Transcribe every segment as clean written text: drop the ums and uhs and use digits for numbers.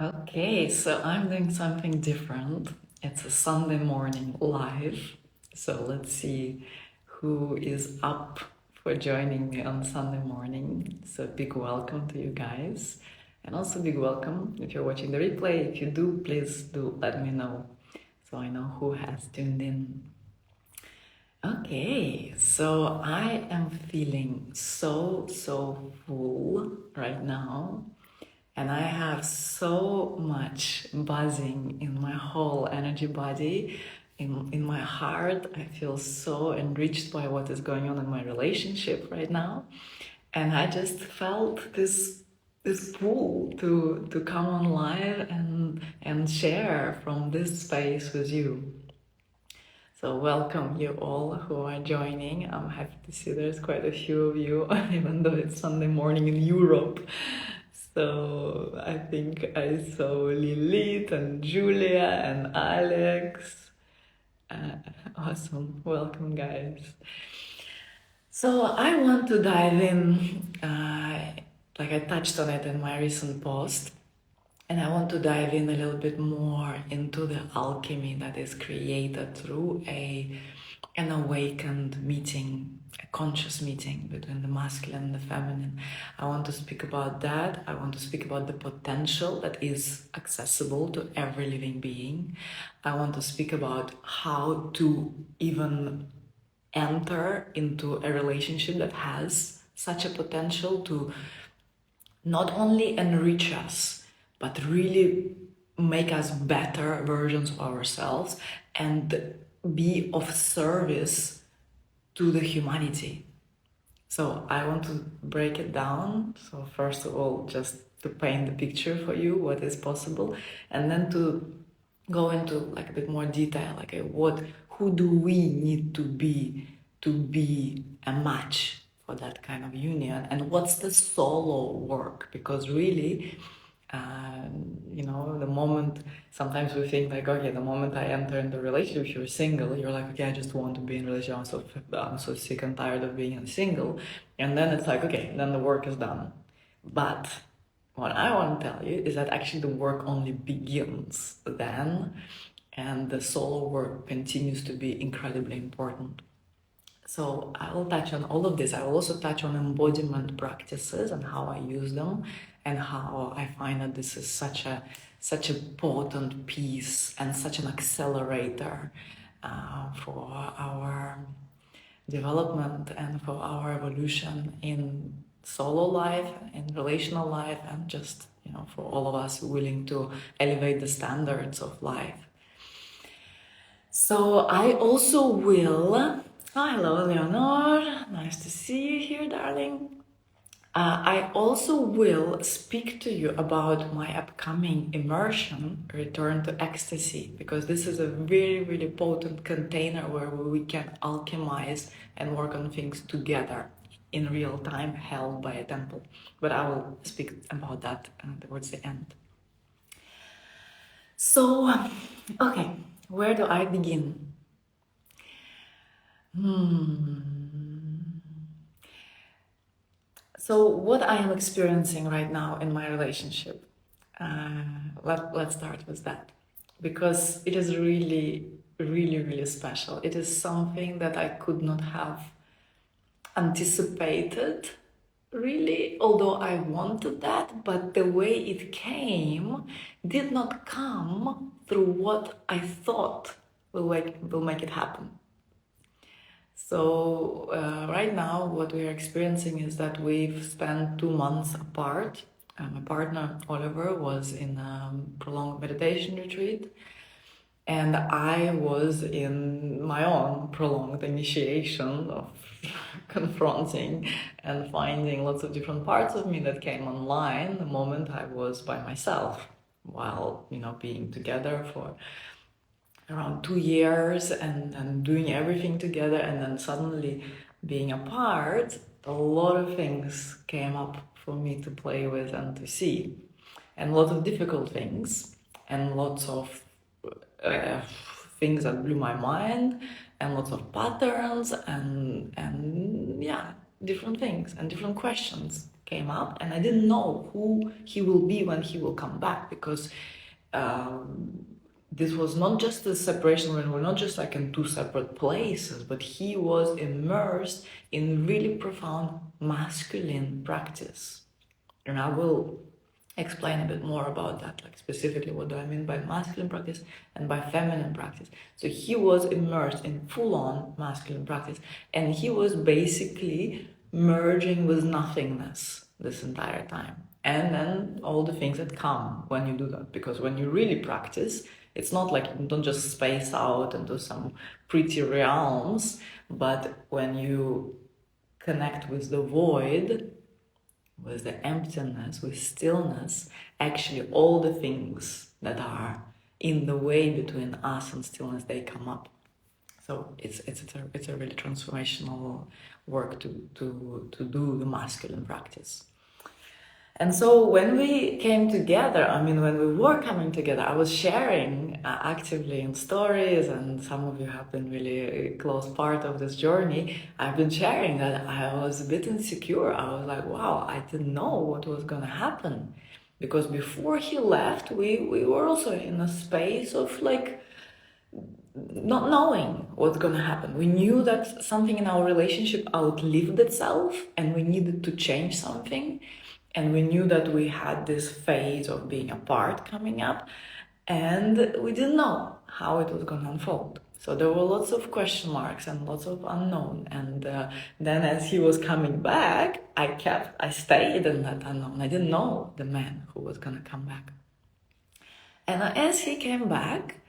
Okay, so I'm doing something different. It's a Sunday morning live. So let's see who is up for joining me on Sunday morning. So big welcome to you guys. And also big welcome if you're watching the replay. If you do, please do let me know so I know who has tuned in. Okay, so I am feeling so full right now. And I have so much buzzing in my whole energy body, in my heart. I feel so enriched by what is going on in my relationship right now. And I just felt this pull to come on live and share from this space with you. So welcome you all who are joining. I'm happy to see there's quite a few of you, even though it's Sunday morning in Europe. So I think I saw Lilith and Julia and Alex. Awesome. Welcome, guys. So I want to dive in, like I touched on it in my recent post, and I want to dive in a little bit more into the alchemy that is created through an awakened meeting, a conscious meeting between the masculine and the feminine. I want to speak about that. I want to speak about the potential that is accessible to every living being. I want to speak about how to even enter into a relationship that has such a potential to not only enrich us, but really make us better versions of ourselves and be of service to the humanity. So I want to break it down. So first of all, just to paint the picture for you, what is possible, and then to go into like a bit more detail, like who do we need to be a match for that kind of union, and what's the solo work? Because really, the moment sometimes we think like, okay, the moment I enter into a relationship, if you're single, you're like, okay, I just want to be in a relationship. I'm so sick and tired of being single, and then it's like, okay, then the work is done. But what I want to tell you is that actually the work only begins then, and the solo work continues to be incredibly important. So I will touch on all of this. I will also touch on embodiment practices and how I use them, and how I find that this is such a potent piece and such an accelerator for our development and for our evolution in solo life, in relational life, and just for all of us willing to elevate the standards of life. So I also will. Hello, Leonor. Nice to see you here, darling. I also will speak to you about my upcoming immersion, Return to Ecstasy, because this is a very, really potent container where we can alchemize and work on things together in real time, held by a temple. But I will speak about that towards the end. So, okay, where do I begin? So what I am experiencing right now in my relationship, let's start with that, because it is really, really, really special. It is something that I could not have anticipated, really, although I wanted that, but the way it came did not come through what I thought will make it happen. So right now what we are experiencing is that we've spent 2 months apart. My partner Oliver was in a prolonged meditation retreat, and I was in my own prolonged initiation of confronting and finding lots of different parts of me that came online the moment I was by myself, while being together for around 2 years and doing everything together, and then suddenly being apart. A lot of things came up for me to play with and to see, and lots of difficult things, and lots of things that blew my mind, and lots of patterns, and yeah, different things and different questions came up, and I didn't know who he will be when he will come back, because this was not just a separation when we're not just like in two separate places, but he was immersed in really profound masculine practice. And I will explain a bit more about that, like specifically what do I mean by masculine practice and by feminine practice. So he was immersed in full-on masculine practice, and he was basically merging with nothingness this entire time. And then all the things that come when you do that, because when you really practice, it's not like you don't just space out into some pretty realms, but when you connect with the void, with the emptiness, with stillness, actually all the things that are in the way between us and stillness, they come up. So it's a really transformational work to do the masculine practice. And so when we came together, when we were coming together, I was sharing actively in stories, and some of you have been really a close part of this journey. I've been sharing that I was a bit insecure. I was like, wow, I didn't know what was going to happen. Because before he left, we were also in a space of like not knowing what's going to happen. We knew that something in our relationship outlived itself and we needed to change something. And we knew that we had this phase of being apart coming up, and we didn't know how it was going to unfold. So there were lots of question marks and lots of unknown. And then as he was coming back, I stayed in that unknown. I didn't know the man who was going to come back. And as he came back,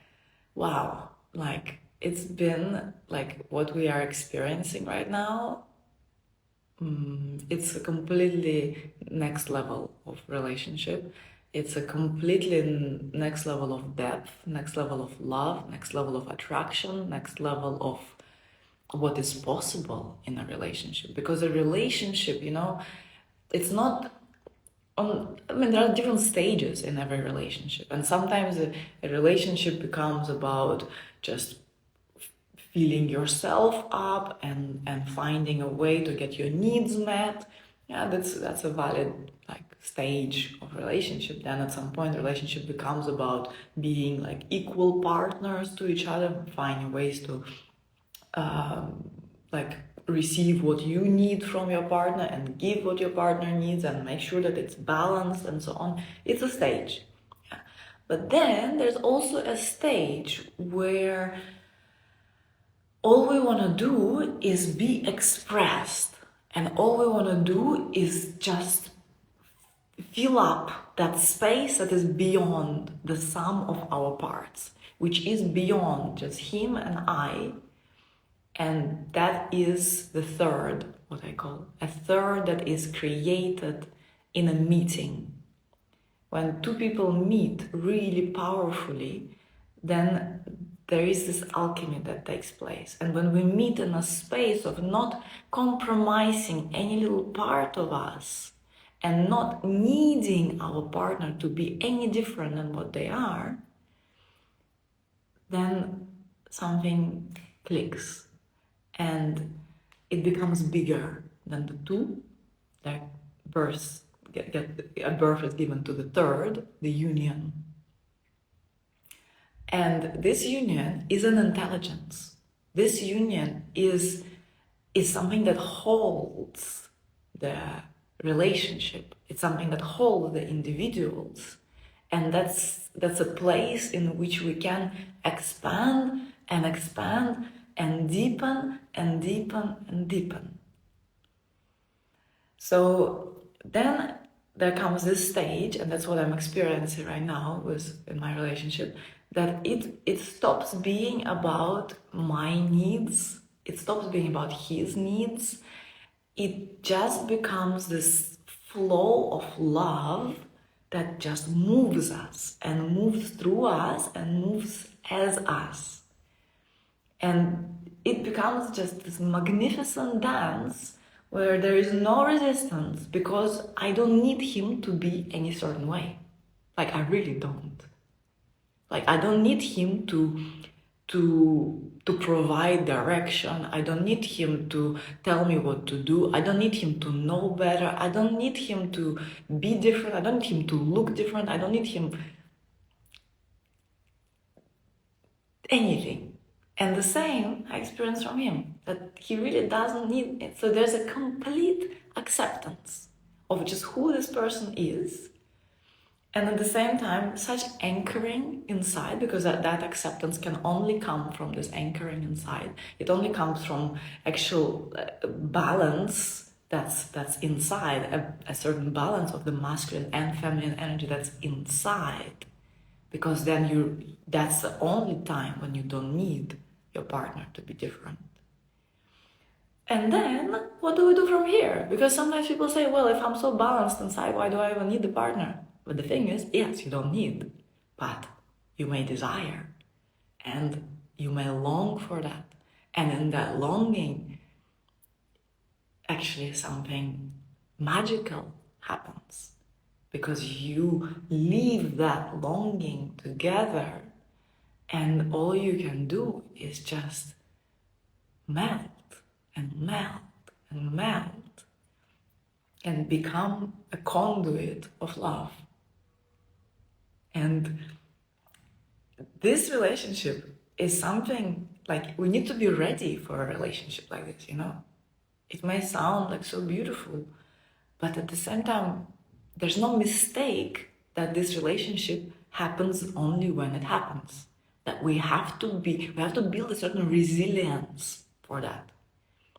wow, like it's been like what we are experiencing right now. It's a completely next level of relationship. It's a completely next level of depth, next level of love, next level of attraction, next level of what is possible in a relationship. Because a relationship, it's not there are different stages in every relationship. And sometimes a relationship becomes about just filling yourself up and finding a way to get your needs met. Yeah, that's a valid like stage of relationship. Then at some point, the relationship becomes about being like equal partners to each other, finding ways to like receive what you need from your partner and give what your partner needs and make sure that it's balanced and so on. It's a stage. Yeah. But then there's also a stage where all we want to do is be expressed, and all we want to do is just fill up that space that is beyond the sum of our parts, which is beyond just him and I. And that is the third, what I call a third that is created in a meeting. When two people meet really powerfully, then there is this alchemy that takes place. And when we meet in a space of not compromising any little part of us and not needing our partner to be any different than what they are, then something clicks and it becomes bigger than the two. Like birth is given to the third, the union. And this union is an intelligence. This union is something that holds the relationship. It's something that holds the individuals. And that's a place in which we can expand and expand and deepen and deepen and deepen. So then there comes this stage, and that's what I'm experiencing right now in my relationship, that it stops being about my needs, it stops being about his needs, it just becomes this flow of love that just moves us and moves through us and moves as us. And it becomes just this magnificent dance where there is no resistance, because I don't need him to be any certain way. Like, I really don't. Like, I don't need him to to provide direction. I don't need him to tell me what to do. I don't need him to know better. I don't need him to be different. I don't need him to look different. I don't need him anything. And the same I experience from him, that he really doesn't need it. So there's a complete acceptance of just who this person is. And at the same time, such anchoring inside, because that acceptance can only come from this anchoring inside. It only comes from actual balance that's inside, a certain balance of the masculine and feminine energy that's inside. Because then that's the only time when you don't need your partner to be different. And then, what do we do from here? Because sometimes people say, well, if I'm so balanced inside, why do I even need the partner? But the thing is, yes, you don't need, but you may desire, and you may long for that. And in that longing, actually something magical happens, because you leave that longing together, and all you can do is just melt and melt and melt and become a conduit of love. And this relationship is something like, we need to be ready for a relationship like this, you know? It may sound like so beautiful, but at the same time, there's no mistake that this relationship happens only when it happens. That we have to build a certain resilience for that.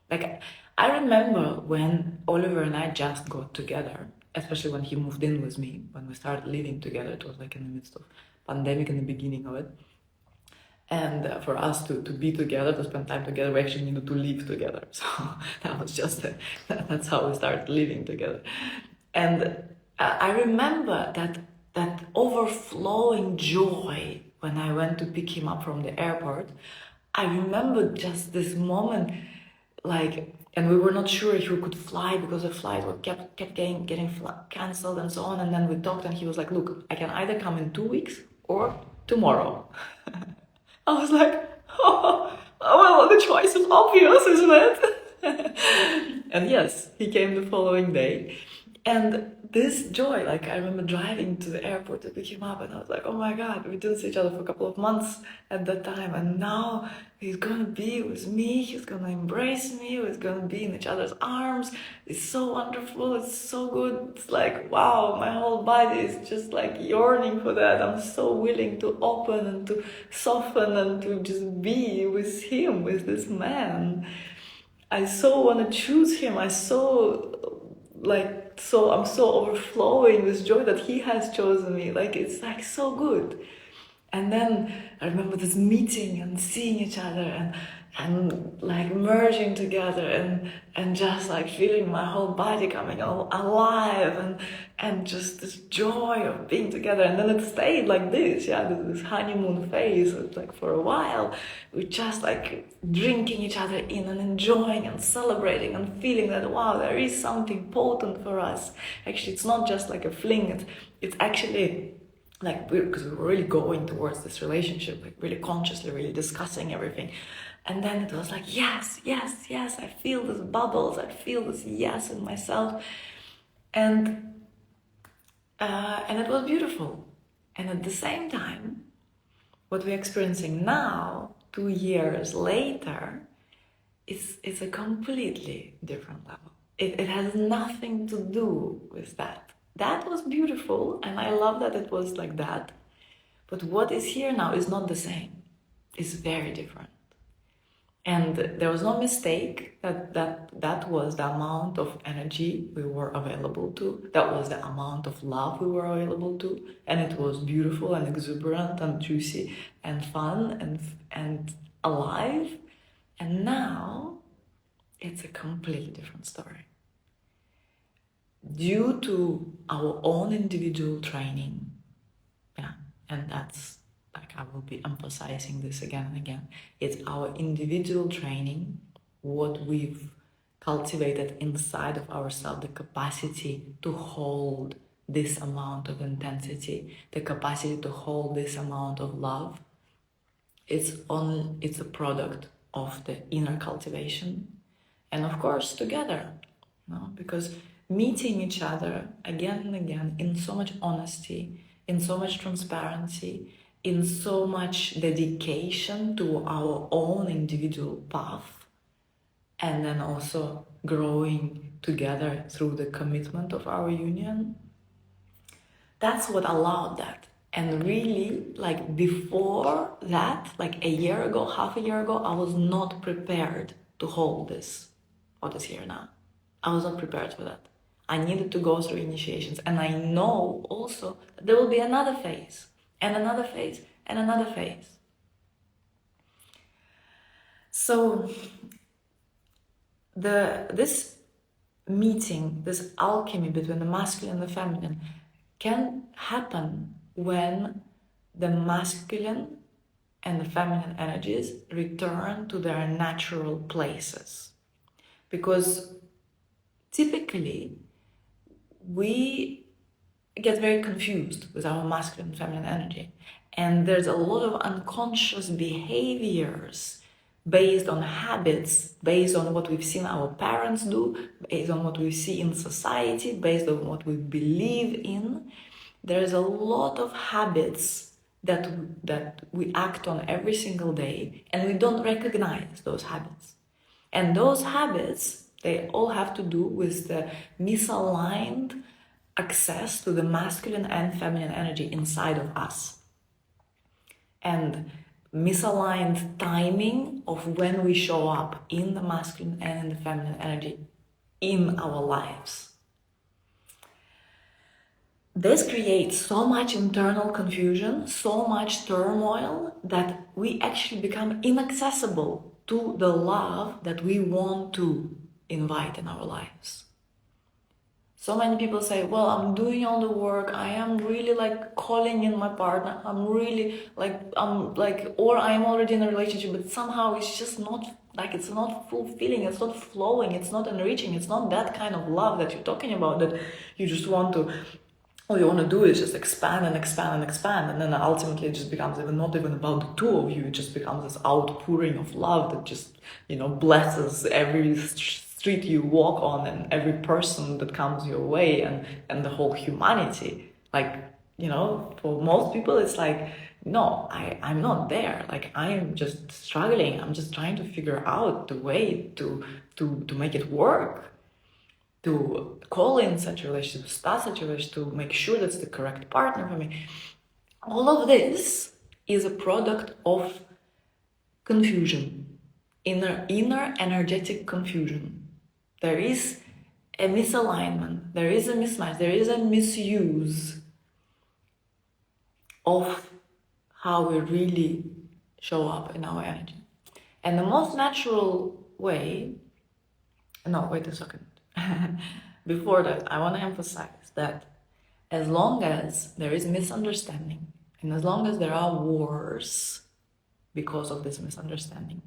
Like, I remember when Oliver and I just got together, especially when he moved in with me, when we started living together. It was like in the midst of pandemic, in the beginning of it. And for us to be together, to spend time together, we actually needed to live together. So that was just, that's how we started living together. And I remember that overflowing joy when I went to pick him up from the airport. I remember just this moment, like, and we were not sure if we could fly because the flight kept getting cancelled and so on. And then we talked, and he was like, look, I can either come in 2 weeks or tomorrow. I was like, oh, well, the choice is obvious, isn't it? And yes, he came the following day. And this joy, like, I remember driving to the airport to pick him up, and I was like, oh my God, we didn't see each other for a couple of months at that time, and now he's gonna be with me, he's gonna embrace me, we're gonna be in each other's arms. It's so wonderful, it's so good. It's like, wow, my whole body is just like yearning for that. I'm so willing to open and to soften and to just be with him, with this man. I so want to choose him. I'm so overflowing with joy that he has chosen me. Like, it's like so good. And then I remember this meeting and seeing each other and like merging together and just like feeling my whole body coming alive and just this joy of being together. And then it stayed like this, this honeymoon phase. It's like for a while we just like drinking each other in and enjoying and celebrating and feeling that, wow, there is something potent for us. Actually, it's not just like a fling, it's actually like, because we were really going towards this relationship, like really consciously, really discussing everything. And then it was like, yes, yes, yes, I feel these bubbles, I feel this yes in myself. And it was beautiful. And at the same time, what we're experiencing now, 2 years later, is a completely different level. It has nothing to do with that. That was beautiful, and I love that it was like that. But what is here now is not the same. It's very different. And there was no mistake that was the amount of energy we were available to. That was the amount of love we were available to. And it was beautiful and exuberant and juicy and fun and alive. And now it's a completely different story. Due to our own individual training, and that's like, I will be emphasizing this again and again, it's our individual training, what we've cultivated inside of ourselves, the capacity to hold this amount of intensity, the capacity to hold this amount of love, It's a product of the inner cultivation, and of course together, because meeting each other again and again in so much honesty, in so much transparency, in so much dedication to our own individual path, and then also growing together through the commitment of our union, that's what allowed that. And really, like before that, like a year ago, half a year ago, I was not prepared to hold this, what is here now. I was not prepared for that. I needed to go through initiations. And I know also that there will be another phase, and another phase, and another phase. So this meeting, this alchemy between the masculine and the feminine can happen when the masculine and the feminine energies return to their natural places. Because typically we get very confused with our masculine and feminine energy, and there's a lot of unconscious behaviors based on habits, based on what we've seen our parents do, based on what we see in society, based on what we believe in. There's a lot of habits that we act on every single day, and we don't recognize those habits. And those habits, they all have to do with the misaligned access to the masculine and feminine energy inside of us. And misaligned timing of when we show up in the masculine and in the feminine energy in our lives. This creates so much internal confusion, so much turmoil, that we actually become inaccessible to the love that we want to invite in our lives. So many people say, well, I'm doing all the work, I am really like calling in my partner, or I'm already in a relationship, but somehow it's just not, like, it's not fulfilling, it's not flowing, it's not enriching, it's not that kind of love that you're talking about, that you just want to, all you want to do is just expand and expand and expand, and then ultimately it just becomes not even about the two of you, it just becomes this outpouring of love that just, blesses every street you walk on and every person that comes your way, and the whole humanity. Like, for most people it's like, no, I'm not there. Like, I'm just struggling. I'm just trying to figure out the way to make it work, to call in such a relationship, start such a relationship, to make sure that's the correct partner for me. All of this is a product of confusion, inner energetic confusion. There is a misalignment, there is a mismatch, there is a misuse of how we really show up in our energy. And the most natural way, no, wait a second. Before that, I want to emphasize that as long as there is misunderstanding, and as long as there are wars because of this misunderstanding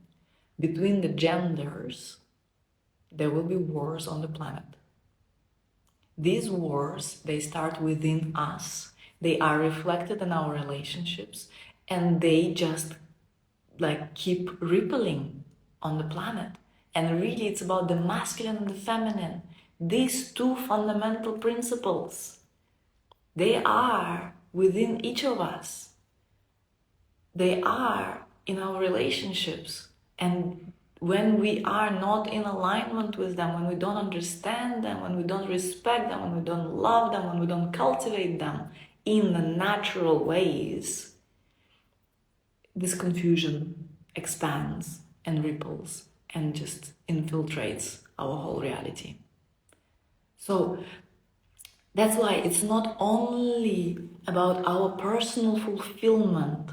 between the genders, there will be wars on the planet. These wars, they start within us, they are reflected in our relationships, and they just keep rippling on the planet. And really it's about the masculine and the feminine. These two fundamental principles, they are within each of us. They are in our relationships. And when we are not in alignment with them, when we don't understand them, when we don't respect them, when we don't love them, when we don't cultivate them in the natural ways, this confusion expands and ripples and just infiltrates our whole reality. So that's why it's not only about our personal fulfillment.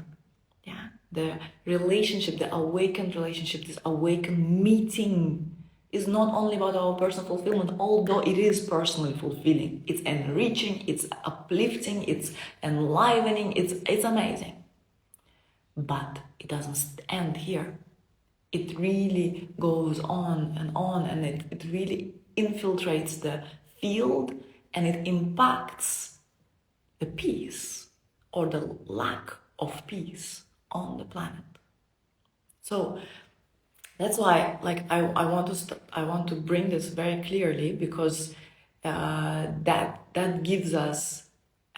The relationship, the awakened relationship, this awakened meeting is not only about our personal fulfillment, although it is personally fulfilling. It's enriching, it's uplifting, it's enlivening, it's amazing. But it doesn't end here. It really goes on, and it really infiltrates the field, and it impacts the peace or the lack of peace on the planet. So that's why, like, I want to bring this very clearly, because that gives us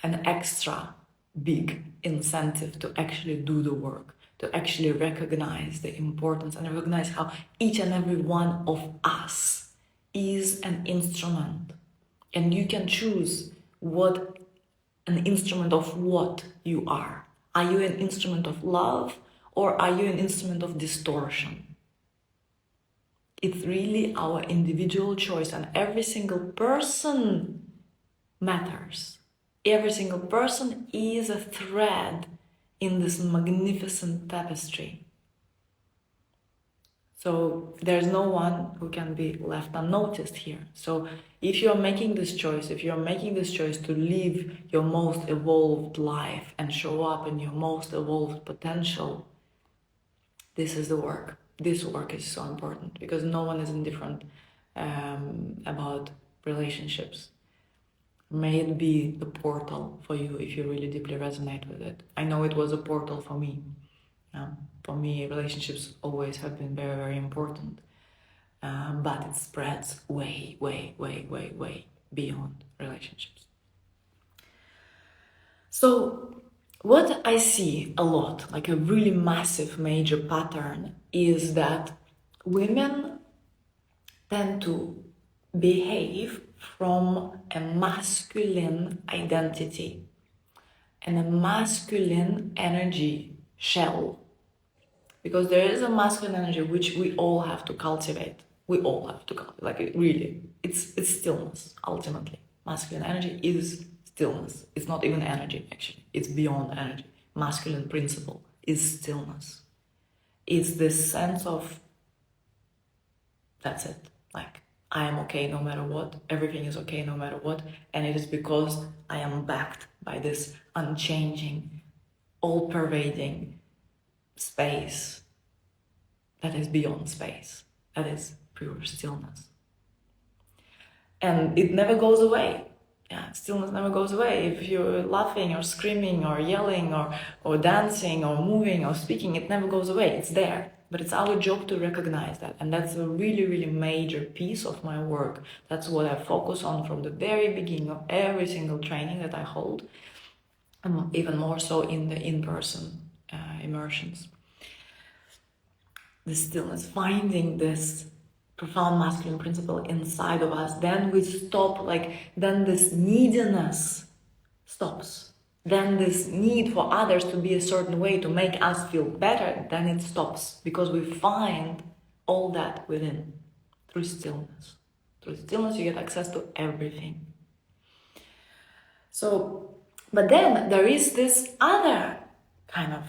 an extra big incentive to actually do the work, to actually recognize the importance and recognize how each and every one of us is an instrument, and you can choose what an instrument of what you are. Are you an instrument of love, or are you an instrument of distortion? It's really our individual choice, and every single person matters. Every single person is a thread in this magnificent tapestry. So there's no one who can be left unnoticed here. So if you're making this choice, to live your most evolved life and show up in your most evolved potential, this is the work. This work is so important, because no one is indifferent about relationships. May it be the portal for you if you really deeply resonate with it. I know it was a portal for me. For me, relationships always have been very, very important. But it spreads way, way, way, way, way beyond relationships. So what I see a lot, like a really massive major pattern, is that women tend to behave from a masculine identity and a masculine energy shell. Because there is a masculine energy which we all have to cultivate. We all have to cultivate. Like, it really, it's stillness, ultimately. Masculine energy is stillness. It's not even energy, actually. It's beyond energy. Masculine principle is stillness. It's this sense of, that's it. Like, I am okay no matter what. Everything is okay no matter what. And it is because I am backed by this unchanging, all-pervading space that is beyond space. That is pure stillness. And it never goes away. Yeah, stillness never goes away. If you're laughing or screaming or yelling or dancing or moving or speaking, it never goes away. It's there. But it's our job to recognize that. And that's a really, really major piece of my work. That's what I focus on from the very beginning of every single training that I hold. Even more so in the in-person immersions. The stillness, finding this profound masculine principle inside of us, then we stop, then this neediness stops. Then this need for others to be a certain way to make us feel better, then it stops, because we find all that within through stillness. Through stillness, you get access to everything. So, but then there is this other kind of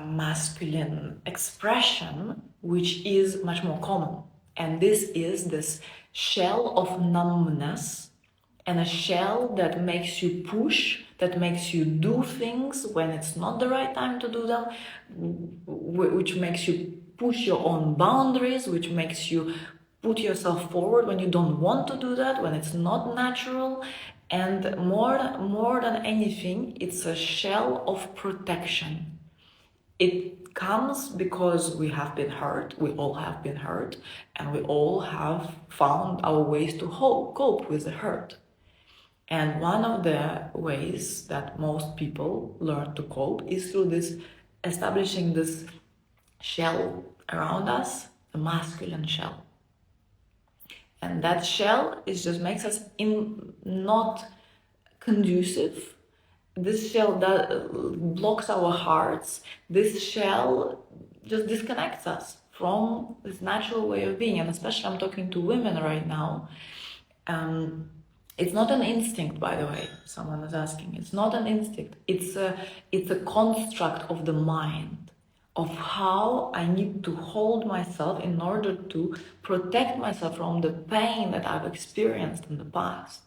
masculine expression, which is much more common. And this is this shell of numbness, and a shell that makes you push, that makes you do things when it's not the right time to do them, which makes you push your own boundaries, which makes you put yourself forward when you don't want to do that, when it's not natural. And more than anything, it's a shell of protection. It comes because we have been hurt, we all have been hurt, and we all have found our ways to cope with the hurt. And one of the ways that most people learn to cope is through this, establishing this shell around us, the masculine shell. And that shell just makes us not conducive. This shell blocks our hearts. This shell just disconnects us from this natural way of being. And especially I'm talking to women right now. It's not an instinct, by the way, someone is asking. It's not an instinct. It's a construct of the mind, of how I need to hold myself in order to protect myself from the pain that I've experienced in the past.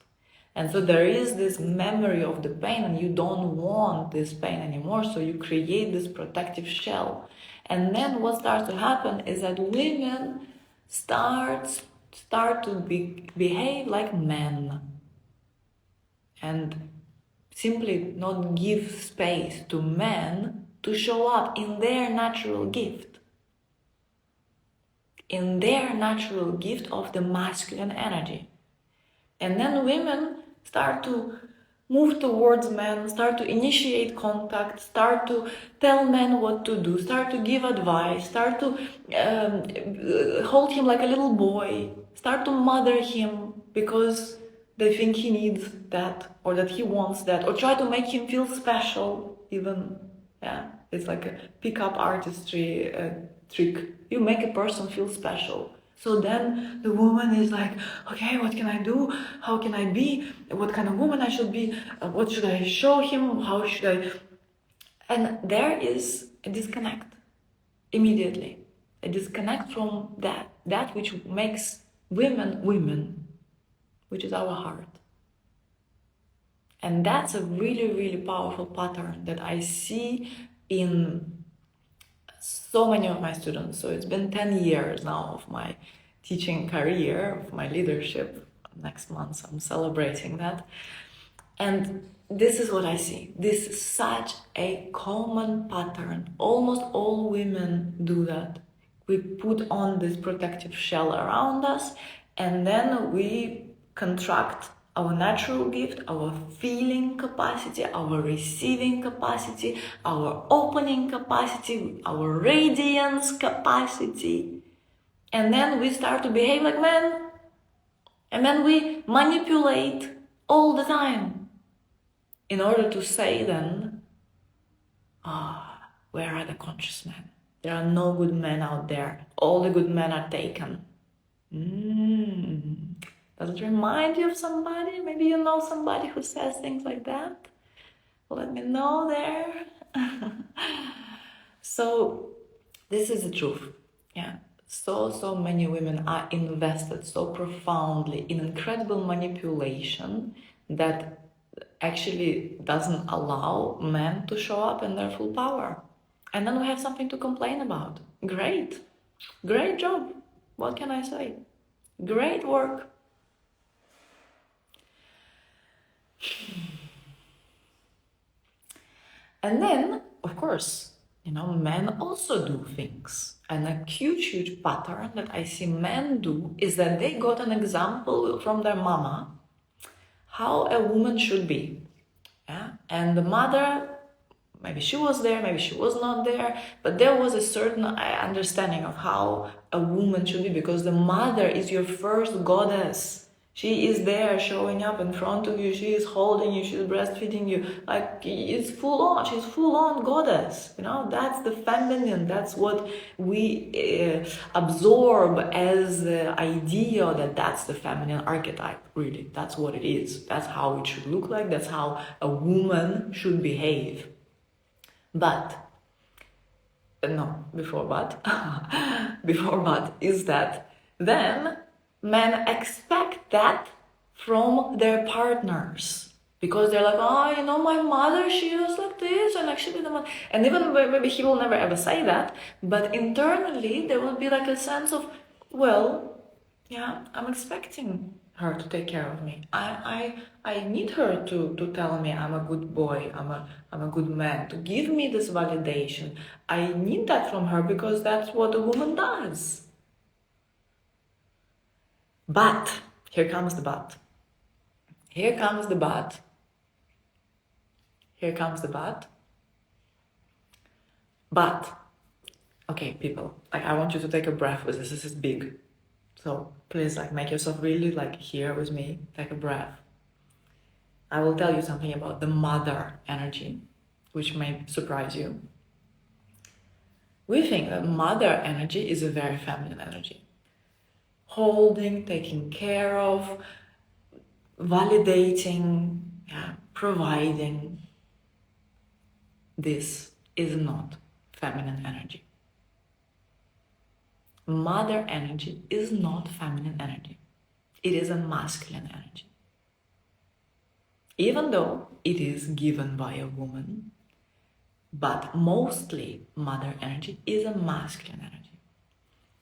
And so there is this memory of the pain, and you don't want this pain anymore, so you create this protective shell. And then what starts to happen is that women start to behave like men, and simply not give space to men to show up in their natural gift. in their natural gift of the masculine energy. And then women start to move towards men, start to initiate contact, start to tell men what to do, start to give advice, start to hold him like a little boy, start to mother him because they think he needs that or that he wants that, or try to make him feel special even. Yeah, it's like a pick-up artistry trick. You make a person feel special. So then the woman is like, okay, what can I do? How can I be? What kind of woman I should be? What should I show him? How should I? And there is a disconnect immediately. A disconnect from that which makes women women, which is our heart. And that's a really, really powerful pattern that I see in so many of my students. So it's been 10 years now of my teaching career, of my leadership. Next month I'm celebrating that. And this is what I see. This is such a common pattern. Almost all women do that. We put on this protective shell around us, and then we contract our natural gift, our feeling capacity, our receiving capacity, our opening capacity, our radiance capacity. And then we start to behave like men. And then we manipulate all the time in order to say then, where are the conscious men? There are no good men out there. All the good men are taken. Does it remind you of somebody? Maybe you know somebody who says things like that? Let me know there. So this is the truth. Yeah. So many women are invested so profoundly in incredible manipulation that actually doesn't allow men to show up in their full power. And then we have something to complain about. Great job. What can I say? Great work. And then, of course, men also do things. And a huge pattern that I see men do is that they got an example from their mama how a woman should be. Yeah? And the mother, maybe she was there, maybe she was not there, but there was a certain understanding of how a woman should be, because the mother is your first goddess. She is there showing up in front of you, she is holding you, she's breastfeeding you, like it's full on, she's full on goddess, that's the feminine, that's what we absorb as the idea that's the feminine archetype, really, that's what it is, that's how it should look like, that's how a woman should behave. But, before but is that then men expect that from their partners. Because they're like, my mother, she was like this, and actually the mother. And even maybe he will never ever say that, but internally there will be like a sense of, I'm expecting her to take care of me. I need her to tell me I'm a good boy, I'm a good man, to give me this validation. I need that from her because that's what a woman does. But, here comes the but. Here comes the but. Here comes the but. But, okay, people, I want you to take a breath with this. This is big. So please, make yourself really here with me. Take a breath. I will tell you something about the mother energy, which may surprise you. We think that mother energy is a very feminine energy. Holding, taking care of, validating, providing. This is not feminine energy. Mother energy is not feminine energy. It is a masculine energy. Even though it is given by a woman, but mostly mother energy is a masculine energy.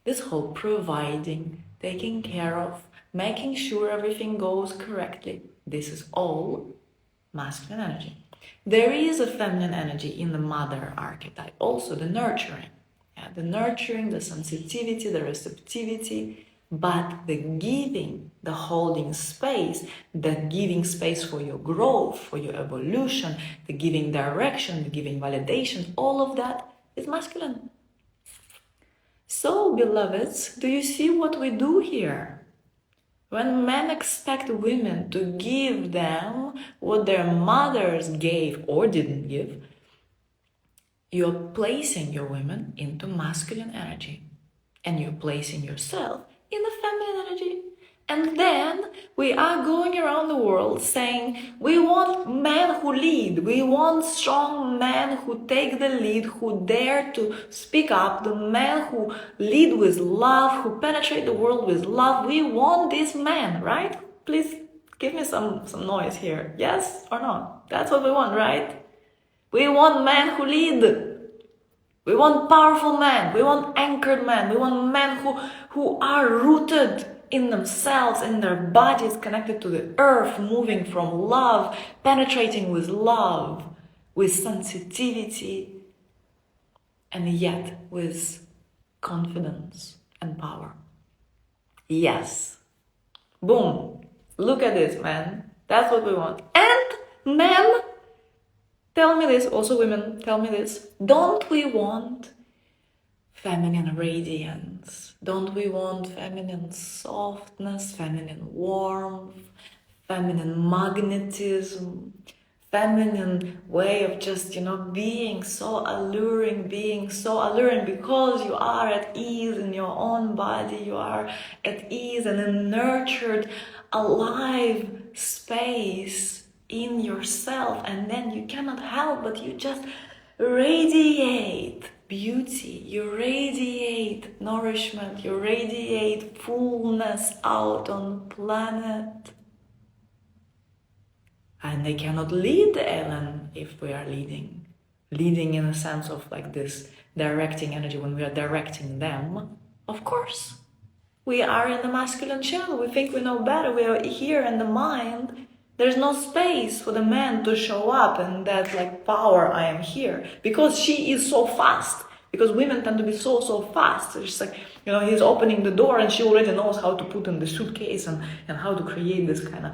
This whole providing, taking care of, making sure everything goes correctly, this is all masculine energy. There is a feminine energy in the mother archetype, also the nurturing. The nurturing, the sensitivity, the receptivity, but the giving, the holding space, the giving space for your growth, for your evolution, the giving direction, the giving validation, all of that is masculine. So, beloveds, do you see what we do here? When men expect women to give them what their mothers gave or didn't give, you're placing your women into masculine energy, and you're placing yourself in the feminine energy. And then we are going around the world saying we want men who lead, we want strong men who take the lead, who dare to speak up, the men who lead with love, who penetrate the world with love. We want these men, right? Please give me some noise here. Yes or no? That's what we want, right? We want men who lead. We want powerful men. We want anchored men. We want men who are rooted in themselves, in their bodies, connected to the earth, moving from love, penetrating with love, with sensitivity, and yet with confidence and power. Yes. Boom. Look at this, man. That's what we want. And men, tell me this, also women, tell me this. Don't we want feminine radiance? Don't we want feminine softness, feminine warmth, feminine magnetism, feminine way of just, being so alluring because you are at ease in your own body, you are at ease in a nurtured, alive space in yourself, and then you cannot help but you just radiate beauty, you radiate nourishment, you radiate fullness out on the planet. And they cannot lead, Ellen, if we are leading. Leading in a sense of like this directing energy, when we are directing them, of course. We are in the masculine channel, we think we know better, we are here in the mind. There's no space for the man to show up and that like power, I am here. Because she is so fast. Because women tend to be so fast. It's like, he's opening the door and she already knows how to put in the suitcase and how to create this kind of,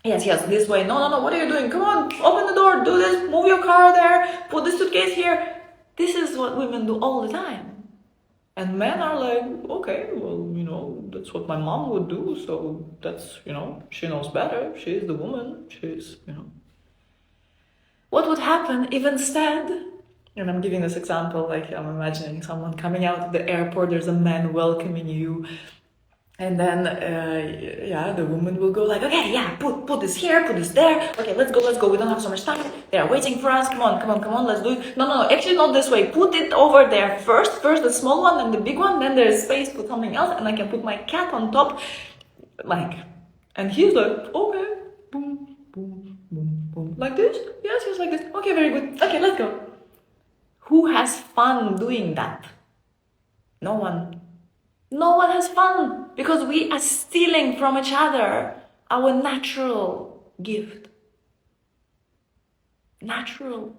yes, this way. No, what are you doing? Come on, open the door, do this, move your car there, put the suitcase here. This is what women do all the time. And men are like, okay, well, that's what my mom would do, so that's, she knows better, she's the woman, she's, What would happen if instead, and I'm giving this example, like I'm imagining someone coming out of the airport, there's a man welcoming you, and then, the woman will go like, okay, yeah, put this here, put this there. Okay, let's go. We don't have so much time. They are waiting for us. Come on. Let's do it. No, actually not this way. Put it over there first the small one, then the big one, then there's space for something else, and I can put my cat on top. And he's like, okay, boom, boom, boom, boom. Like this? Yes, like this. Okay, very good. Okay, let's go. Who has fun doing that? No one. No one has fun because we are stealing from each other our natural gift. Natural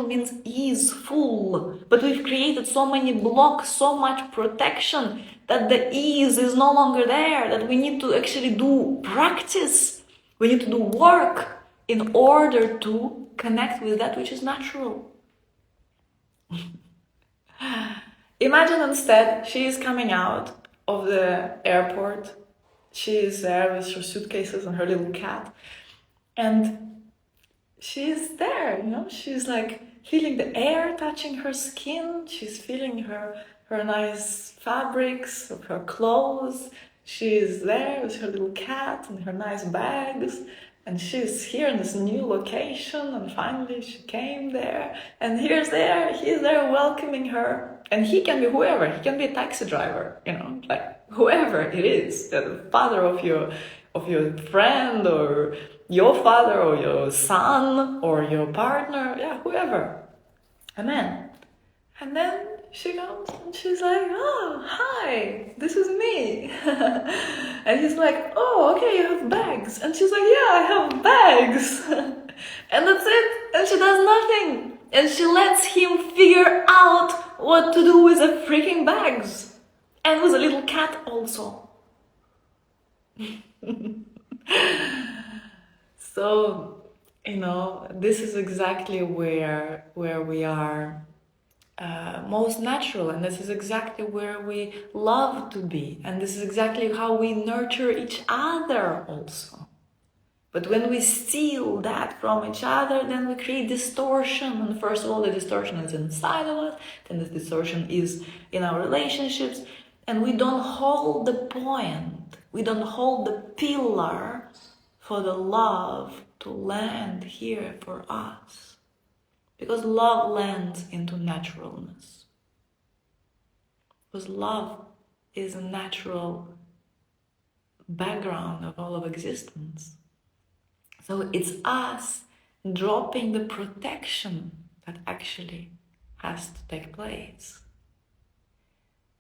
means easeful, but we've created so many blocks, so much protection that the ease is no longer there, that we need to actually do practice. We need to do work in order to connect with that which is natural. Imagine instead, she is coming out of the airport. She is there with her suitcases and her little cat. And she's there, she's like feeling the air touching her skin. She's feeling her nice fabrics of her clothes. She is there with her little cat and her nice bags. And she's here in this new location, and finally she came there. And he's there welcoming her. And he can be whoever. He can be a taxi driver, like whoever it is. The father of your friend, or your father, or your son, or your partner, whoever. A man. And then she comes and she's like, oh, hi, this is me. And he's like, oh, okay, you have bags. And she's like, yeah, I have bags. And that's it. And she does nothing. And she lets him figure out what to do with the freaking bags. And with a little cat also. So, you know, this is exactly where we are most natural, and this is exactly where we love to be, and this is exactly how we nurture each other also. But when we steal that from each other, then we create distortion. And first of all, the distortion is inside of us, then the distortion is in our relationships, and we don't hold the point, we don't hold the pillar for the love to land here for us. Because love lands into naturalness. Because love is a natural background of all of existence. So it's us dropping the protection that actually has to take place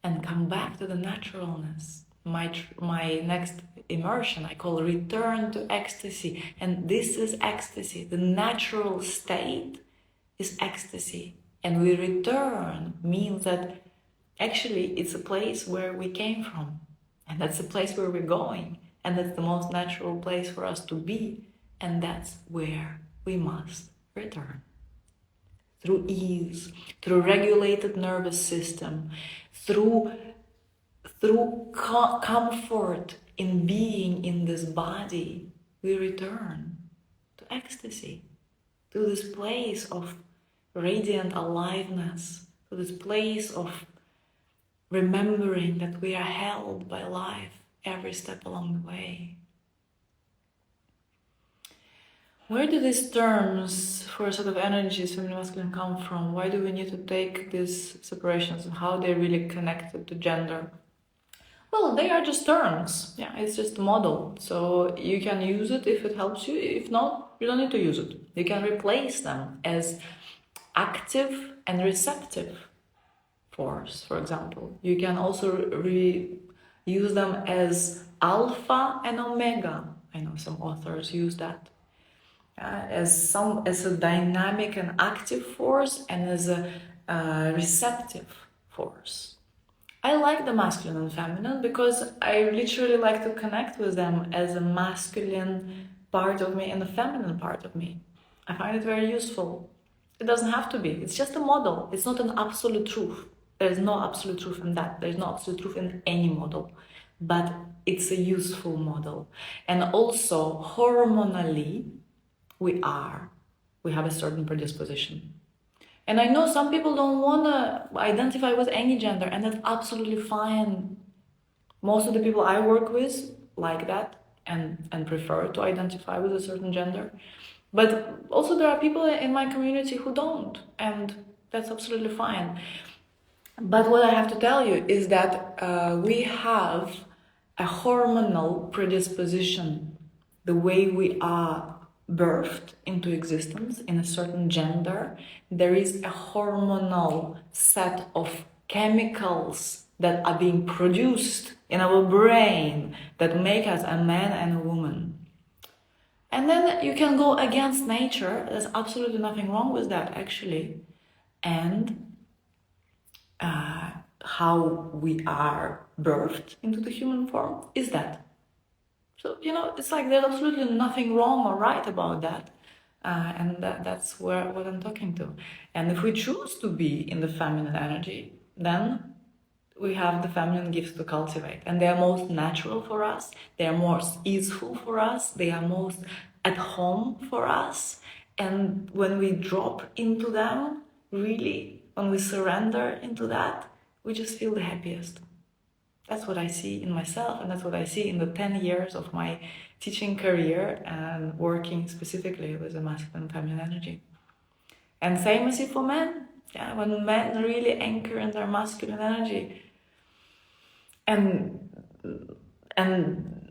and come back to the naturalness. My next immersion I call Return to Ecstasy, and this is ecstasy. The natural state is ecstasy, and we return means that actually it's a place where we came from, and that's the place where we're going, and that's the most natural place for us to be, and that's where we must return. Through ease, through regulated nervous system, through comfort in being in this body, we return to ecstasy, to this place of radiant aliveness, to this place of remembering that we are held by life every step along the way. Where do these terms for sort of energies, feminine, masculine, come from? Why do we need to take these separations, and how they're really connected to gender? Well, they are just terms. Yeah, it's just a model. So you can use it if it helps you. If not, you don't need to use it. You can replace them as active and receptive force, for example. You can also use them as alpha and omega. I know some authors use that. As a dynamic and active force, and as a receptive force. I like the masculine and feminine because I literally like to connect with them as a masculine part of me and a feminine part of me. I find it very useful. It doesn't have to be. It's just a model. It's not an absolute truth. There's no absolute truth in that. There's no absolute truth in any model. But it's a useful model. And also, hormonally, we have a certain predisposition. And I know some people don't want to identify with any gender, and that's absolutely fine. Most of the people I work with like that and prefer to identify with a certain gender. But also there are people in my community who don't, and that's absolutely fine. But what I have to tell you is that we have a hormonal predisposition, the way we are birthed into existence in a certain gender. There is a hormonal set of chemicals that are being produced in our brain that make us a man and a woman. And then you can go against nature. There's absolutely nothing wrong with that, actually. And how we are birthed into the human form is that. So, you know, it's like there's absolutely nothing wrong or right about that. And that's what I'm talking to. And if we choose to be in the feminine energy, then we have the feminine gifts to cultivate. And they are most natural for us. They are most easeful for us. They are most at home for us. And when we drop into them, really, when we surrender into that, we just feel the happiest. That's what I see in myself, and that's what I see in the 10 years of my teaching career and working specifically with the masculine and feminine energy. And same as it for men. Yeah, when men really anchor in their masculine energy, and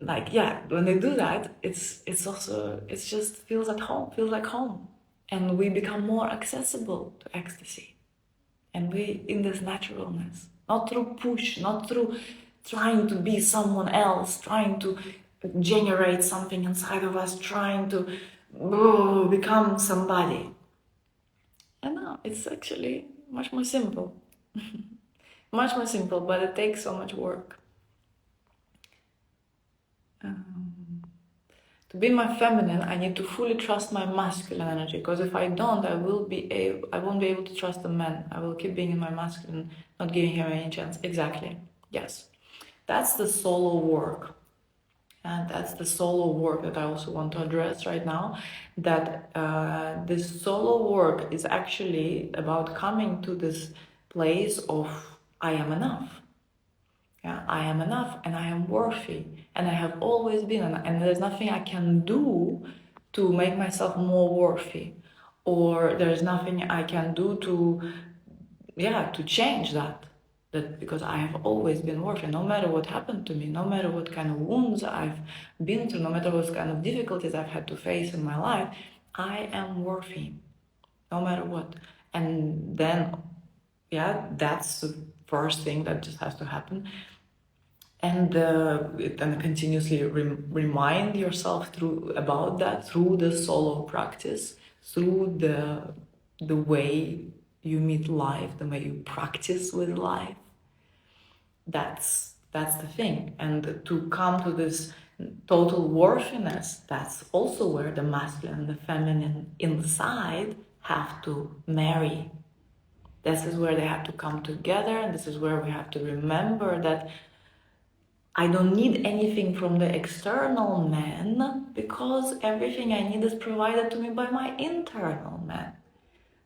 like, yeah, when they do that, it just feels at home, feels like home, and we become more accessible to ecstasy, and we in this naturalness, not through push, not through trying to be someone else, trying to generate something inside of us, trying to become somebody. And no, it's actually much more simple. Much more simple, but it takes so much work. To be my feminine, I need to fully trust my masculine energy, because if I don't, I won't be able to trust the man. I will keep being in my masculine, not giving him any chance. Exactly. Yes. That's the solo work. And that's the solo work that I also want to address right now. That this solo work is actually about coming to this place of I am enough. Yeah, I am enough and I am worthy, and I have always been, and there's nothing I can do to make myself more worthy, or there's nothing I can do to change that. Because I have always been worthy, no matter what happened to me, no matter what kind of wounds I've been through, no matter what kind of difficulties I've had to face in my life, I am worthy, no matter what. And then, yeah, that's the first thing that just has to happen. And continuously remind yourself about that through the solo practice, through the way you meet life, the way you practice with life. That's the thing. And to come to this total worthiness, that's also where the masculine and the feminine inside have to marry. This is where they have to come together, and this is where we have to remember that I don't need anything from the external man, because everything I need is provided to me by my internal man.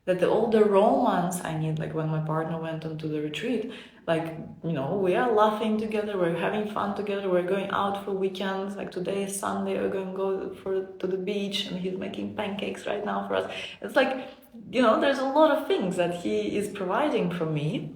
That all the romance I need, like when my partner went onto the retreat, like, we are laughing together, we're having fun together, we're going out for weekends, like today is Sunday, we're going to go to the beach, and he's making pancakes right now for us. It's like, there's a lot of things that he is providing for me,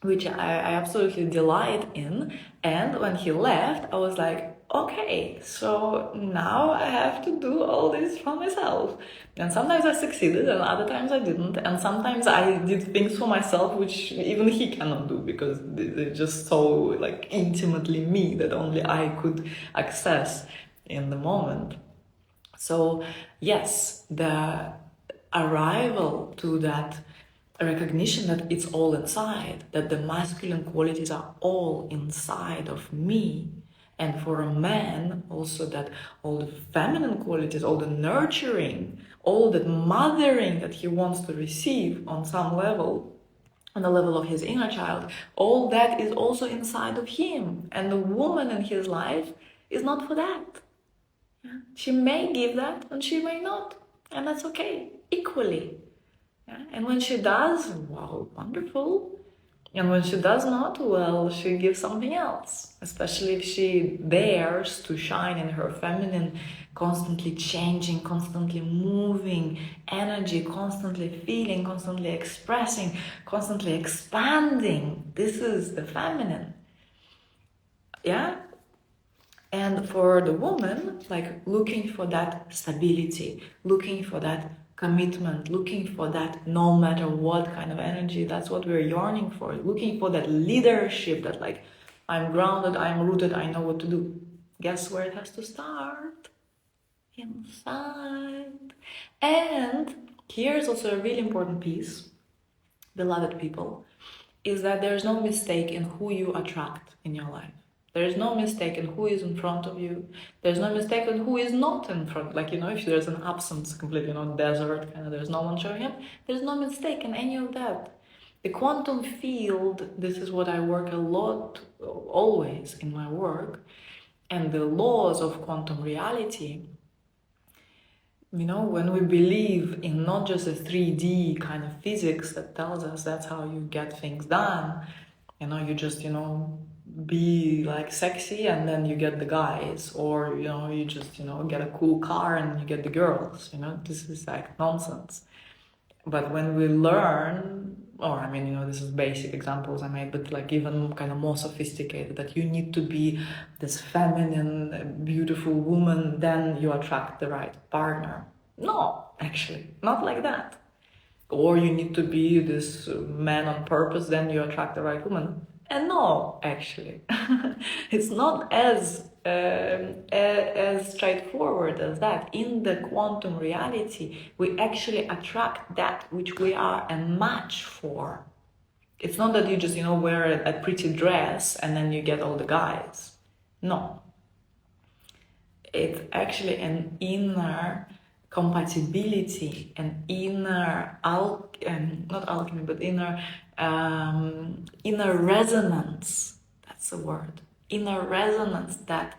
which I absolutely delight in. And when he left, I was like, okay, so now I have to do all this for myself. And sometimes I succeeded, and other times I didn't. And sometimes I did things for myself which even he cannot do, because they're just so like intimately me that only I could access in the moment. So yes, the arrival to that recognition that it's all inside, that the masculine qualities are all inside of me, and for a man also that all the feminine qualities, all the nurturing, all the mothering that he wants to receive on some level, on the level of his inner child, all that is also inside of him. And the woman in his life is not for that. She may give that and she may not, and that's okay, equally. Yeah? And when she does, wow, wonderful. And when she does not, well, she gives something else. Especially if she dares to shine in her feminine, constantly changing, constantly moving energy, constantly feeling, constantly expressing, constantly expanding. This is the feminine. Yeah? And for the woman, like looking for that stability, looking for that commitment, looking for that no matter what kind of energy, that's what we're yearning for, looking for that leadership, that like, I'm grounded, I'm rooted, I know what to do. Guess where it has to start? Inside. And here's also a really important piece, beloved people, is that there's no mistake in who you attract in your life. There is no mistake in who is in front of you. There's no mistake in who is not in front. Like, if there's an absence, completely, desert, kind of, there's no one showing up. There's no mistake in any of that. The quantum field, this is what I work a lot, always in my work, and the laws of quantum reality. When we believe in not just a 3D kind of physics that tells us that's how you get things done, you just, be like sexy and then you get the guys, or, you just, get a cool car and you get the girls, this is like nonsense. But when we learn, or this is basic examples I made, but like even kind of more sophisticated, that you need to be this feminine, beautiful woman, then you attract the right partner. No, actually, not like that. Or you need to be this man on purpose, then you attract the right woman. And no, actually, it's not as straightforward as that. In the quantum reality, we actually attract that which we are a match for. It's not that you just, wear a pretty dress and then you get all the guys. No. It's actually an inner compatibility, an inner, not alchemy, but inner resonance. That's the word. Inner resonance that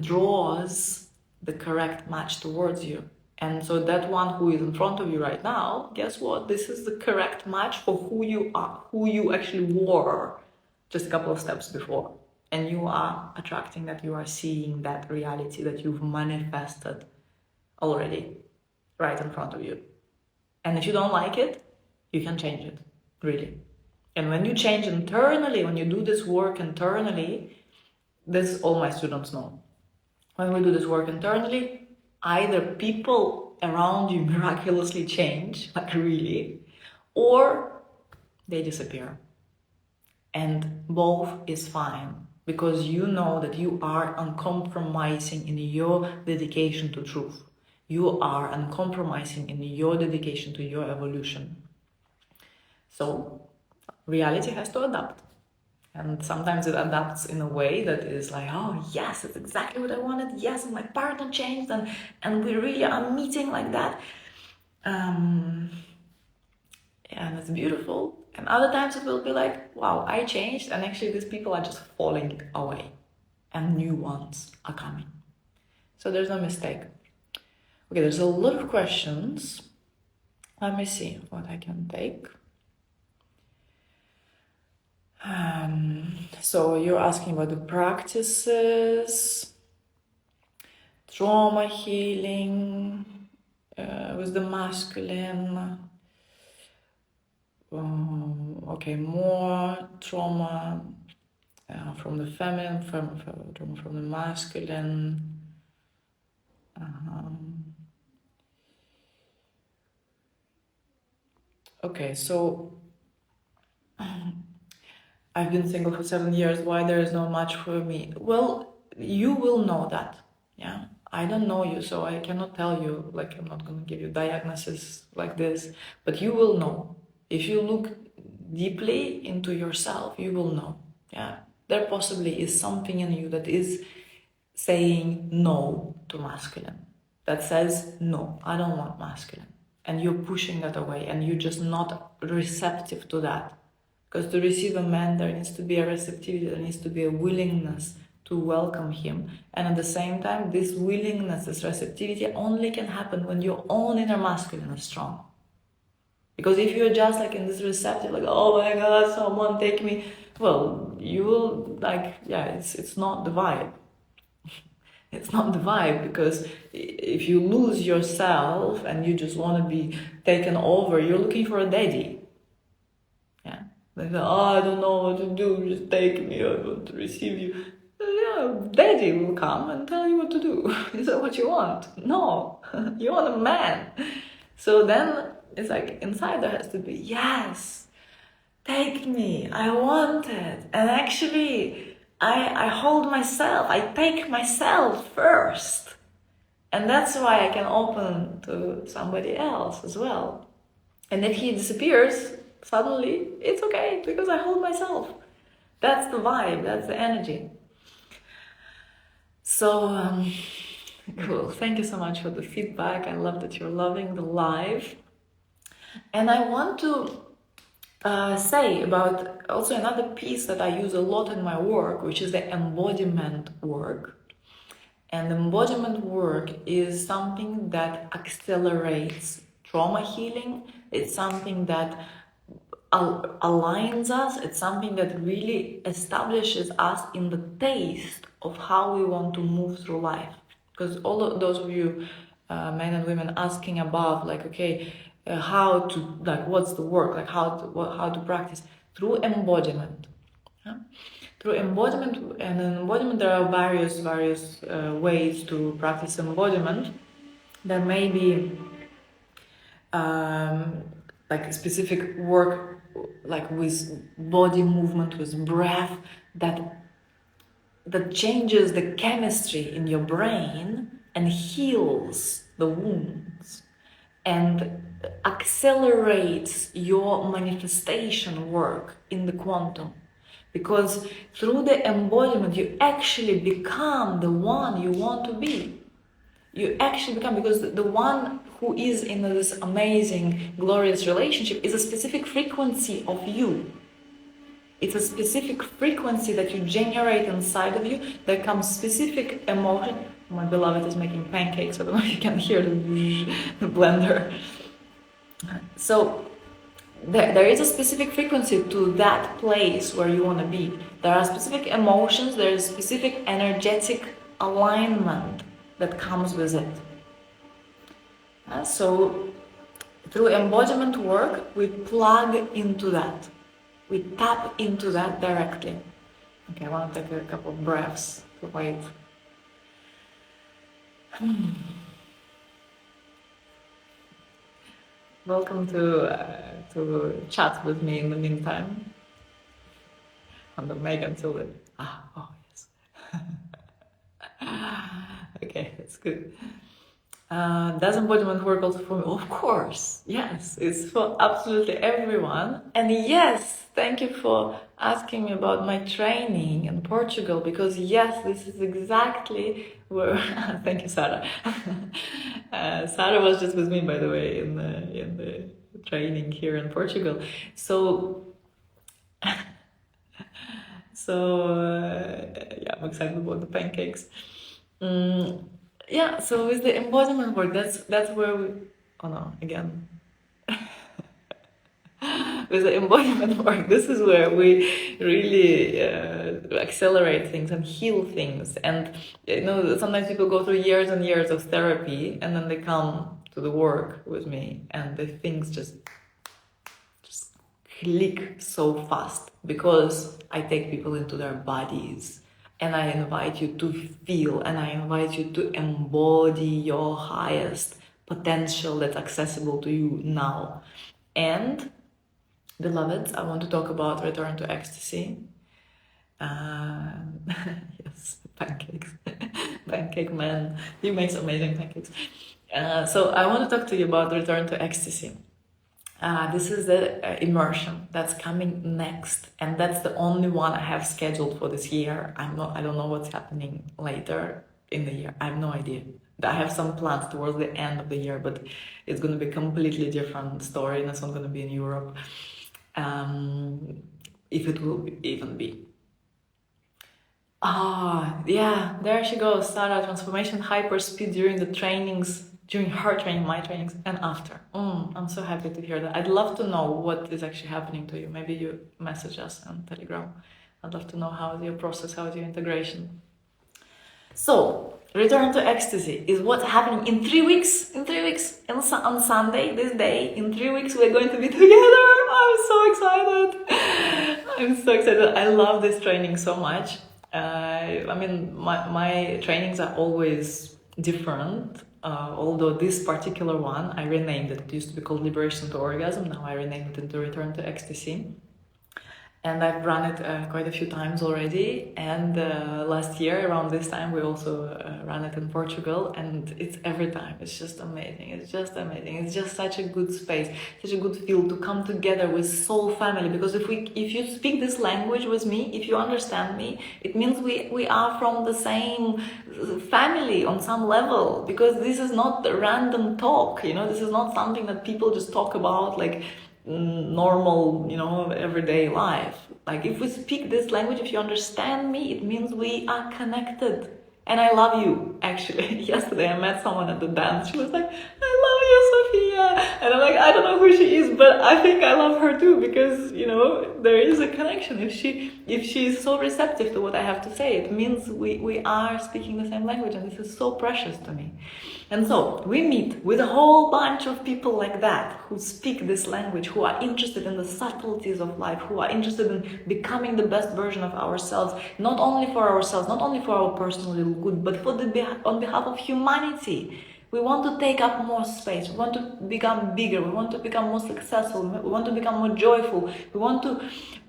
draws the correct match towards you. And so that one who is in front of you right now, guess what? This is the correct match for who you are, who you actually were just a couple of steps before. And you are attracting that, you are seeing that reality that you've manifested already right in front of you. And if you don't like it, you can change it, really. And when you change internally, when you do this work internally, this all my students know. When we do this work internally, either people around you miraculously change, like really, or they disappear. And both is fine, because you know that you are uncompromising in your dedication to truth. You are uncompromising in your dedication to your evolution. So reality has to adapt. And sometimes it adapts in a way that is like, oh yes, it's exactly what I wanted. Yes, and my partner changed, and we really are meeting like that. And it's beautiful. And other times it will be like, wow, I changed, and actually these people are just falling away, and new ones are coming. So there's no mistake. Okay, there's a lot of questions. Let me see what I can take. So you're asking about the practices, trauma healing with the masculine. Okay, more trauma from the feminine, from the masculine. Okay, so I've been single for 7 years. Why there is no match for me? Well, you will know that. Yeah, I don't know you, so I cannot tell you. Like, I'm not going to give you diagnosis like this, but you will know. If you look deeply into yourself, you will know. Yeah, there possibly is something in you that is saying no to masculine. That says, no, I don't want masculine. And you're pushing that away, and you're just not receptive to that. Because to receive a man, there needs to be a receptivity, there needs to be a willingness to welcome him. And at the same time, this willingness, this receptivity only can happen when your own inner masculine is strong. Because if you're just like in this receptive, like, oh my God, someone take me, well, you will like, yeah, it's not the vibe. It's not the vibe, because if you lose yourself and you just want to be taken over, you're looking for a daddy. Yeah. Like, oh, I don't know what to do, just take me, I want to receive you. Yeah, daddy will come and tell you what to do. Is that what you want? No, you want a man. So then it's like inside there has to be, yes, take me, I want it. And actually, I hold myself, I take myself first. And that's why I can open to somebody else as well. And if he disappears, suddenly, it's okay, because I hold myself. That's the vibe, that's the energy. So, cool. Thank you so much for the feedback. I love that you're loving the live. And I want to say about also another piece that I use a lot in my work, which is the embodiment work. And embodiment work is something that accelerates trauma healing. It's something that aligns us. It's something that really establishes us in the taste of how we want to move through life. Because all of those of you, men and women, asking above, like, okay, how to, like, what's the work, like how to practice through embodiment. Yeah? Through embodiment, and in embodiment there are various ways to practice embodiment. There may be like specific work, like with body movement, with breath, that changes the chemistry in your brain and heals the wounds. And accelerates your manifestation work in the quantum. Because through the embodiment, you actually become the one you want to be. You actually become, because the one who is in this amazing, glorious relationship is a specific frequency of you. It's a specific frequency that you generate inside of you. There comes specific emotion. My beloved is making pancakes. I don't know if you can hear the blender. So there is a specific frequency to that place where you want to be. There are specific emotions. There is specific energetic alignment that comes with it. So through embodiment work, we plug into that. We tap into that directly. Okay, I want to take a couple of breaths to wait. Welcome to chat with me in the meantime. On the make until it. Oh yes. Okay, that's good. Does embodiment work also for me? Of course, yes, it's for absolutely everyone. And yes, thank you for asking me about my training in Portugal, because yes, this is exactly where. Thank you, Sarah. Sarah was just with me, by the way, in the training here in Portugal. So. Yeah, I'm excited about the pancakes. Yeah, so with the embodiment work, that's where we. Oh no, again. With the embodiment work, this is where we really accelerate things and heal things. And sometimes people go through years and years of therapy, and then they come to the work with me, and the things just click so fast, because I take people into their bodies. And I invite you to feel, and I invite you to embody your highest potential that's accessible to you now. And, beloveds, I want to talk about return to ecstasy. Yes, pancakes. Pancake man. He makes amazing pancakes. So I want to talk to you about return to ecstasy. This is the immersion that's coming next, and that's the only one I have scheduled for this year. I don't know what's happening later in the year. I have no idea. I have some plans towards the end of the year, but it's going to be a completely different story, and it's not going to be in Europe, if it will even be. Yeah, there she goes, Sarah. Transformation hyperspeed during the trainings. During her training, my trainings, and after. I'm so happy to hear that. I'd love to know what is actually happening to you. Maybe you message us on Telegram. I'd love to know how is your process, how is your integration. So, return to ecstasy is what's happening in 3 weeks. On Sunday, this day, in 3 weeks, we're going to be together. I'm so excited. I love this training so much. My trainings are always different. Although this particular one, I renamed it. It used to be called Liberation to Orgasm. Now I renamed it into Return to Ecstasy. And I've run it quite a few times already. And last year, around this time, we also ran it in Portugal. And it's every time. It's just amazing. It's just such a good space, such a good feel to come together with soul family. Because if you speak this language with me, if you understand me, it means we are from the same family on some level. Because this is not random talk. This is not something that people just talk about like normal, everyday life. Like, if we speak this language, if you understand me, it means we are connected. And I love you, actually. Yesterday I met someone at the dance. She was like, I love you, Sofia. And I'm like, I don't know who she is, but I think I love her too, because, there is a connection. If she is so receptive to what I have to say, it means we are speaking the same language, and this is so precious to me. And so we meet with a whole bunch of people like that, who speak this language, who are interested in the subtleties of life, who are interested in becoming the best version of ourselves, not only for ourselves, not only for our personal little good, but on behalf of humanity. We want to take up more space. We want to become bigger. We want to become more successful. We want to become more joyful. We want to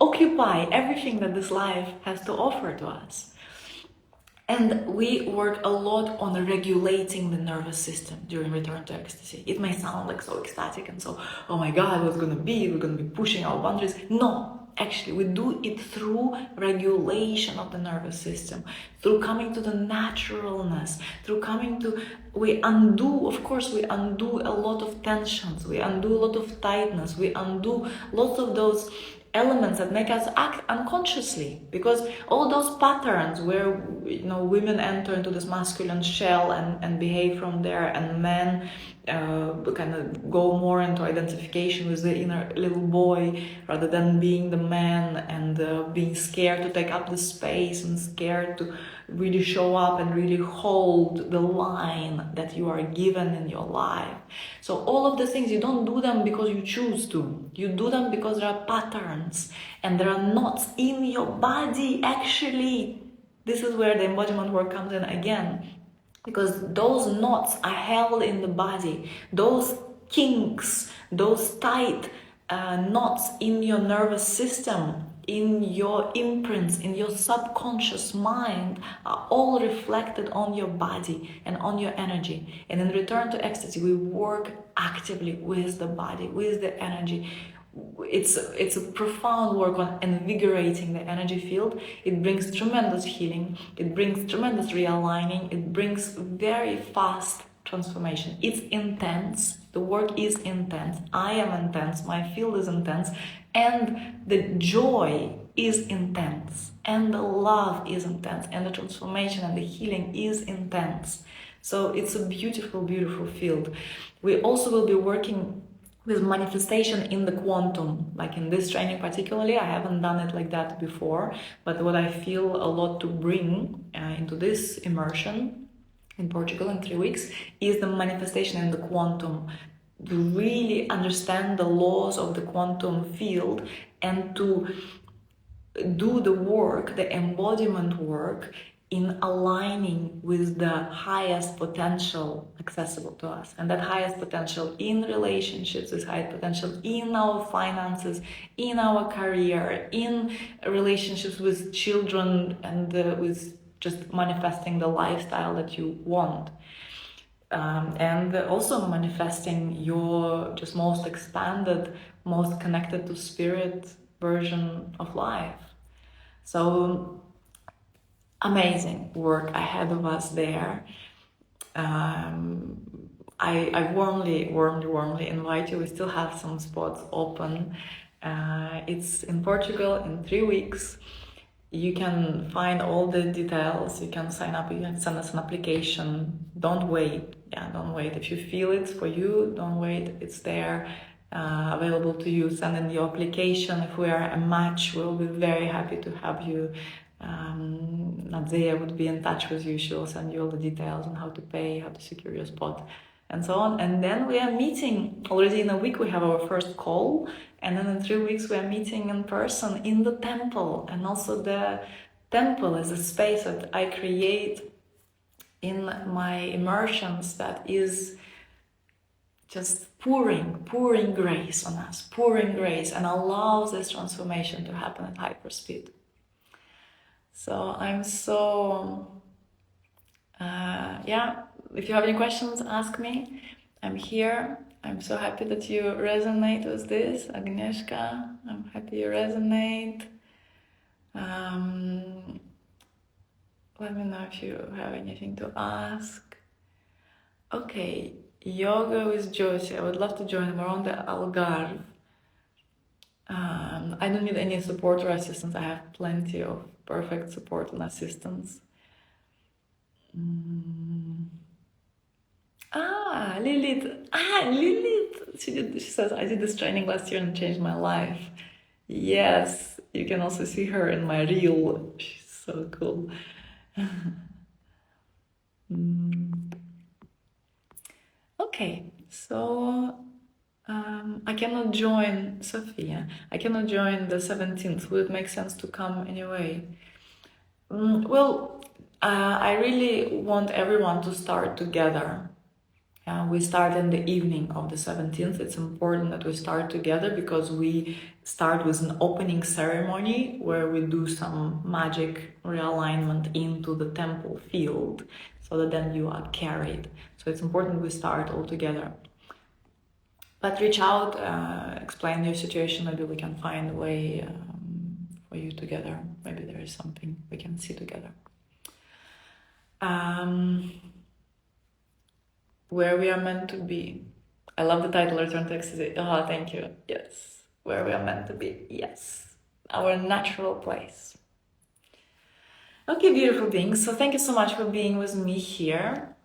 occupy everything that this life has to offer to us. And we work a lot on regulating the nervous system during return to ecstasy. It may sound like so ecstatic and so, oh my God, what's gonna be? We're gonna be pushing our boundaries. No, actually, we do it through regulation of the nervous system, through coming to the naturalness, through coming to, we undo a lot of tensions, we undo a lot of tightness, we undo lots of those elements that make us act unconsciously, because all those patterns where women enter into this masculine shell and behave from there, and men kind of go more into identification with the inner little boy rather than being the man, and being scared to take up the space and scared to really show up and really hold the line that you are given in your life. So all of the things, you don't do them because you choose to. You do them because there are patterns and there are knots in your body. Actually, this is where the embodiment work comes in again, because those knots are held in the body. Those kinks, those tight knots in your nervous system, in your imprints, in your subconscious mind, are all reflected on your body and on your energy. And in return to ecstasy, we work actively with the body, with the energy. It's a profound work on invigorating the energy field. It brings tremendous healing. It brings tremendous realigning. It brings very fast transformation. It's intense. The work is intense. I am intense. My field is intense. And the joy is intense. And the love is intense. And the transformation and the healing is intense. So it's a beautiful, beautiful field. We also will be working with manifestation in the quantum. Like in this training particularly, I haven't done it like that before, but what I feel a lot to bring into this immersion in Portugal in 3 weeks is the manifestation in the quantum, to really understand the laws of the quantum field and to do the work, the embodiment work, in aligning with the highest potential accessible to us. And that highest potential in relationships is highest potential in our finances, in our career, in relationships with children, and with just manifesting the lifestyle that you want. And also manifesting your just most expanded, most connected to spirit version of life. So amazing work ahead of us there. I warmly invite you. We still have some spots open. It's in Portugal in 3 weeks. You can find all the details. You can sign up. You can send us an application. Don't wait. Don't wait. If you feel it's for you, don't wait. It's there, available to you. Send in your application. If we are a match, we'll be very happy to have you. Nadia would be in touch with you. She will send you all the details on how to pay, how to secure your spot, and so on. And then we are meeting already in a week. We have our first call, and then in 3 weeks we are meeting in person in the temple. And also the temple is a space that I create in my immersions that is just pouring grace on us, pouring grace, and allows this transformation to happen at hyper speed. So I'm so, if you have any questions, ask me. I'm here. I'm so happy that you resonate with this, Agnieszka. I'm happy you resonate. Let me know if you have anything to ask. Okay, yoga with Josie. I would love to join. We're on the Algarve. I don't need any support or assistance. I have plenty of perfect support and assistance. Lilith. She says, I did this training last year and it changed my life. Yes, you can also see her in my reel. She's so cool. Okay, so I cannot join Sofia. I cannot join the 17th. Would it make sense to come anyway? I really want everyone to start together. We start in the evening of the 17th. It's important that we start together because we start with an opening ceremony where we do some magic realignment into the temple field so that then you are carried. So it's important we start all together. But reach out, explain your situation. Maybe we can find a way for you together. Maybe there is something we can see together. Where we are meant to be. I love the title, Return to Ecstasy. Oh, thank you. Yes. Where we are meant to be. Yes. Our natural place. Okay, beautiful beings. So thank you so much for being with me here.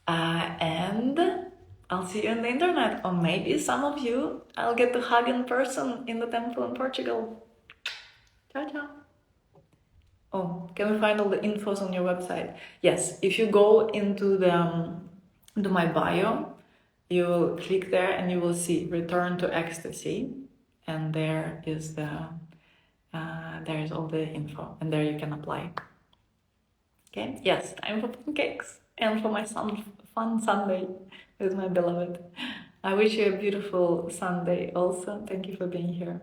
And I'll see you on the internet. Or maybe some of you I'll get to hug in person in the temple in Portugal. Ciao, ciao. Oh, can we find all the infos on your website? Yes, if you go into my bio, you will click there and you will see Return to Ecstasy, and there is all the info, and there you can apply. Okay. Yes, time for pancakes and for my fun Sunday with my beloved. I wish you a beautiful Sunday also. Thank you for being here.